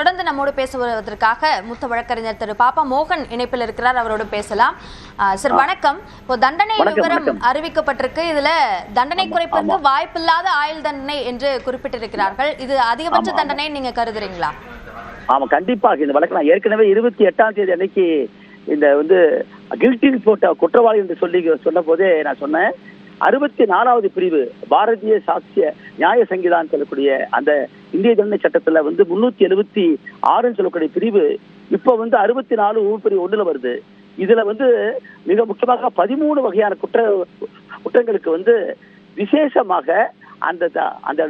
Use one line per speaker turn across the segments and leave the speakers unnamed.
தொடர்ந்து நம்மோடு பேசுவதற்காக மூத்த வழக்கறிஞர் திரு பாப்பா மோகன் இணைப்பில் இருக்கிறார். அவரோடு பேசலாம். சார் வணக்கம். இப்போ தண்டனை விவரம் அறிவிக்கப்பட்டிருக்கு. இதுல தண்டனை குறைப்பிற்கு வாய்ப்பில்லாத ஆயுள் தண்டனை என்று குறிப்பிட்டிருக்கிறார்கள். இது அதிகபட்ச தண்டனை நீங்க கருதுறீங்களா?
ஆமா, கண்டிப்பாக. இந்த வழக்கு நான் ஏற்கனவே 28ஆம் தேதி அன்னைக்கு இந்த கில்ட்டி ரிப்போர்ட் குற்றவாளி என்று சொன்ன போதே நான் சொன்னேன், 64வது பிரிவு பாரதிய சாட்சிய நியாய சங்கிதான் சொல்லக்கூடிய அந்த இந்திய தண்டனை சட்டத்துல 376 சொல்லக்கூடிய பிரிவு இப்ப 64 பிரிவு 1ல வருது. இதுல மிக முக்கியமாக 13 வகையான குற்றங்களுக்கு விசேஷமாக அந்த அந்த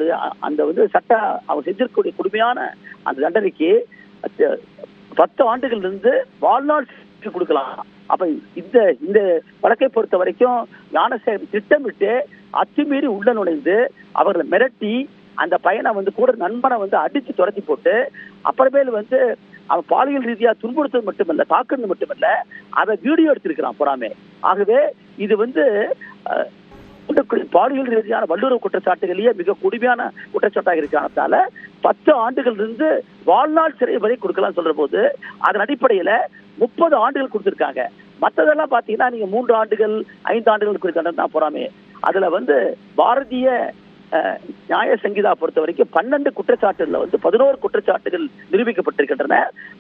அந்த சட்ட அவங்க செஞ்சிருக்கக்கூடிய கொடுமையான அந்த தண்டனைக்கு 10 ஆண்டுகள் இருந்து வாழ்நாள் கொடுக்கலாம். அப்ப இந்த வழக்கை பொறுத்த வரைக்கும் ஞானசேகரன் திட்டமிட்டு அத்துமீறி உள்ள நுழைந்து அவர்களை மிரட்டி அந்த பையனை கூட நண்பனை அடிச்சு துரத்தி போட்டு அப்புறமேல் அவன் பாலியல் ரீதியா துன்புறுத்தது மட்டுமல்ல, தாக்குறது மட்டுமல்ல, அதை வீடியோ எடுத்திருக்கிறான் புறாமே. ஆகவே இது பாலியல் ரீதியான வல்லுறவு குற்றச்சாட்டுகளையே மிக கொடுமையான குற்றச்சாட்டாக இருக்கிறதால 10 ஆண்டுகள் இருந்து வாழ்நாள் சிறை வரை கொடுக்கலாம் சொல்ற போது அதன் அடிப்படையில 30 ஆண்டுகள் கொடுத்திருக்காங்க. மற்றதெல்லாம் பாத்தீங்கன்னா நீங்க 3 ஆண்டுகள் 5 ஆண்டுகள் குறித்த தான் போறாமே. அதுல பாரதிய நியாய சங்கீதா பொறுத்த வரைக்கும் 12 குற்றச்சாட்டுகள்ல 11 குற்றச்சாட்டுகள் நிரூபிக்கப்பட்டிருக்கின்றன.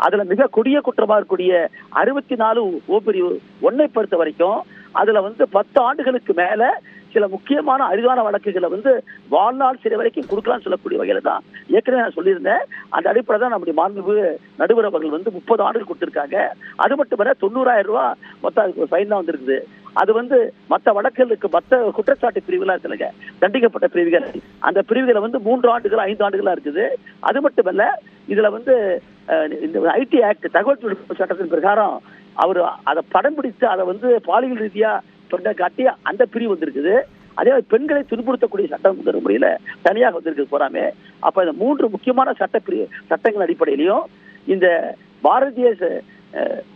அதுல மிக கொடிய குற்றமா இருக்கக்கூடிய 64 பிரிவு 1ஐ பொறுத்த வரைக்கும் அதுல 10 ஆண்டுகளுக்கு மேல சில முக்கியமான அரிதான வழக்குகளை வாழ்நாள் சிறை வரைக்கும் கொடுக்கலாம்னு சொல்லக்கூடிய வகையில தான் ஏற்கனவே நான் சொல்லியிருந்தேன். அந்த அடிப்படையில் தான் நம்முடைய மாண்பு நடுவர் அவர்கள் 30 ஆண்டுகள் கொடுத்திருக்காங்க. அது மட்டுமல்ல 90,000 ரூபாய் மொத்த ஃபைன் தான் வந்திருக்குது. அது மற்ற வழக்குகளுக்கு மற்ற குற்றச்சாட்டு பிரிவுகளா இருக்குல்ல, தண்டிக்கப்பட்ட பிரிவுகள், அந்த பிரிவுகளை 3 ஆண்டுகள் 5 ஆண்டுகளா இருக்குது. அது மட்டுமல்ல இதுல இந்த ஐடி ஆக்ட் தகவல் தொழில்நுட்ப சட்டத்தின் பிரகாரம் அவர் அதை படம் பிடித்து அதை பாலியல் ரீதியா தொண்டை காட்டி அந்த பிரிவு வந்திருக்குது. அதே பெண்களை துன்புறுத்தக்கூடிய சட்டம் முறையில தனியாக வந்திருக்கு போறாமே. அப்ப இந்த 3 முக்கியமான சட்டங்கள் அடிப்படையிலையும் இந்த பாரதிய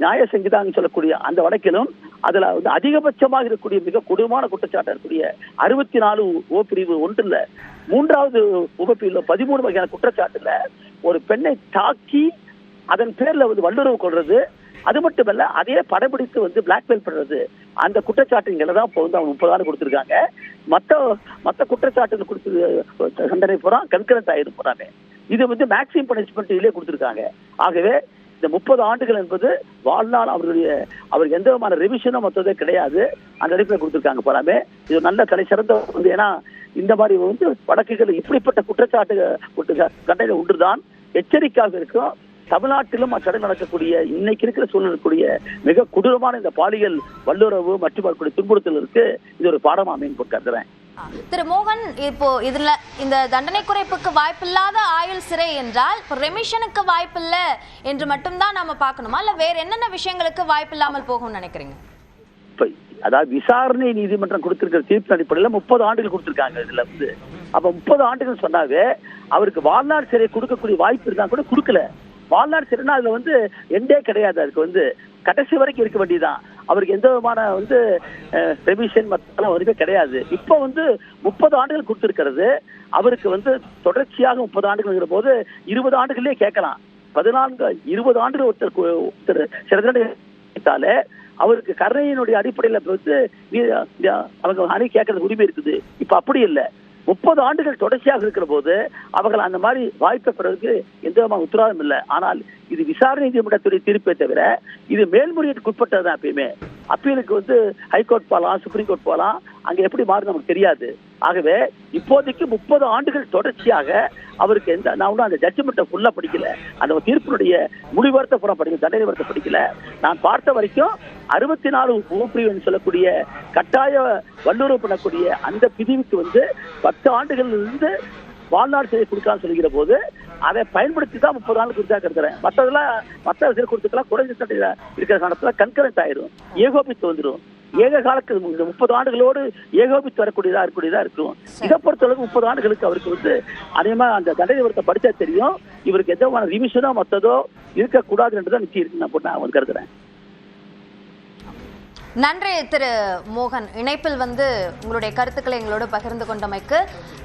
நியாய சங்கீதான்னு சொல்லக்கூடிய அந்த வழக்கிலும் அதுல அதிகபட்சமாக இருக்கக்கூடிய மிக கொடுமையான குற்றச்சாட்டு இருக்கக்கூடிய 64 பிரிவு 1ல 3வது உபப்பிரிவுல 13 வகையான குற்றச்சாட்டுல ஒரு பெண்ணை தாக்கி அதன் பேர்ல வல்லுறவு கொள்றது, அது மட்டுமல்ல அதே படம்பிடித்து பிளாக்மெயில் பண்றது, அந்த குற்றச்சாட்டுகளை தான் இப்போ அவங்க 30 ஆண்டு கொடுத்திருக்காங்க. மற்ற குற்றச்சாட்டுகள் கொடுத்து தண்டனை போறான் கன்கரண்ட் ஆயிடும் போறாங்க. இது மேக்ஸிமம் பனிஷ்மெண்ட் இதுலயே கொடுத்திருக்காங்க. ஆகவே இந்த 30 ஆண்டுகள் என்பது வாழ்நாள் அவருக்கு எந்த விதமான ரிவிஷனும் மொத்ததே கிடையாது. அந்த அடிப்படையில் கொடுத்திருக்காங்க போறாமே. இது நல்ல தலை சிறந்த ஏன்னா இந்த மாதிரி வழக்குகள் இப்படிப்பட்ட குற்றச்சாட்டு தண்டனை ஒன்றுதான் எச்சரிக்கையாக இருக்கும். தமிழ்நாட்டிலும் அச்சடம் நடக்கக்கூடிய இன்னைக்கு இருக்கிற சூழல் இருக்கக்கூடிய மிக கொடூரமான இந்த பாலியல் வல்லுறவு மற்றும் வரக்கூடிய துன்புறுத்தலுக்கு இது ஒரு பாடமா அமைன்னு கருதுறேன்.
திரு மோகன், இப்போ இதுல இந்த தண்டனை குறைப்புக்கு வாய்ப்பில்லாத ஆயுள் சிறை என்றால் ரெமிஷனுக்கு வாய்ப்பில்லை என்று மட்டும்தான் நாம பார்க்கணுமா, இல்ல வேற என்னென்ன விஷயங்களுக்கு வாய்ப்பில்லாமல் போகும்னு நினைக்கிறீங்க?
அதாவது விசாரணை நீதிமன்றம் கொடுத்திருக்கிற தீர்ப்பு அடிப்படையில் 30 ஆண்டுகள் கொடுத்திருக்காங்க. இதுல அப்ப 30 ஆண்டுகள் சொன்னாவே அவருக்கு வாழ்நாள் சிறை கொடுக்கக்கூடிய வாய்ப்பு இருந்தா கூட கொடுக்கல. வாழ்நாள் சிறைனா அதுல எண்டே கிடையாது. அதுக்கு கடைசி வரைக்கும் இருக்க வேண்டியதான். அவருக்கு எந்த விதமான ரெமிஷன் மத்தெல்லாம் ஒன்றுமே கிடையாது. இப்போ 30 ஆண்டுகள் கொடுத்திருக்கிறது. அவருக்கு தொடர்ச்சியாக 30 ஆண்டுகள் போது 20 ஆண்டுகளே கேட்கலாம். 20 ஆண்டுகள் ஒருத்தர் சிறந்தாலே அவருக்கு கருணையினுடைய அடிப்படையில அவங்க அணி கேட்கறது உரிமை இருக்குது. இப்ப அப்படி இல்லை. 30 ஆண்டுகள் தொடர்ச்சியாக இருக்கிற போது அவர்கள் அந்த மாதிரி வாய்ப்பை பெறுவதற்கு எந்த விதமான உத்தரவாதம் இல்லை. ஆனால் இது விசாரணை நீதிமன்றத்துடைய தீர்ப்பை தவிர இது மேல்முறையீட்டுக்கு உட்பட்டதுதான். எப்பயுமே அப்பீலுக்கு ஹைகோர்ட் போகலாம், சுப்ரீம் கோர்ட் போகலாம், அங்க எப்படி மாறும் நமக்கு தெரியாது. ஆகவே இப்போதைக்கு 30 ஆண்டுகள் தொடர்ச்சியாக அவருக்கு நான் அந்த ஜட்ஜ்மெண்ட்டை ஃபுல்லா படிக்கல, அந்த தீர்ப்பினுடைய முடிவர்த்த புறம் படிக்கல, தண்டனை வர்த்த படிக்கல. நான் பார்த்த வரைக்கும் 64 பிரிவு சொல்லக்கூடிய கட்டாய வல்லுறவு பண்ணக்கூடிய அந்த பிரிவுக்கு 10 ஆண்டுகள் இருந்து வாழ்நாள் சிறை கொடுக்கலாம் சொல்லுகிற போது அதை பயன்படுத்தி தான் 30 ஆண்டு கொடுத்தா கருதுறேன். மற்ற சிறை கொடுத்துக்கலாம் குறைஞ்ச சட்டையில இருக்கிற காலத்துல கன்கரண்ட் ஆயிடும், ஏகோபித்து வந்துடும். ஏக காலத்துக்கு இந்த 30 ஆண்டுகளோடு ஏகோபித்து வரக்கூடியதா இருக்கும். இதை பொறுத்தளவுக்கு 30 ஆண்டுகளுக்கு அவருக்கு அதிகமா அந்த தண்டனை வர்த்த படிச்சா தெரியும் இவருக்கு எந்த விதமான ரிமிஷனோ மற்றதோ இருக்கக்கூடாது என்றுதான் நிச்சயம் இருக்கு நான் கருதுறேன்.
நன்றி திரு மோகன். இணைப்பில் உங்களுடைய கருத்துக்களை எங்களோடு பகிர்ந்து கொண்டமைக்கு.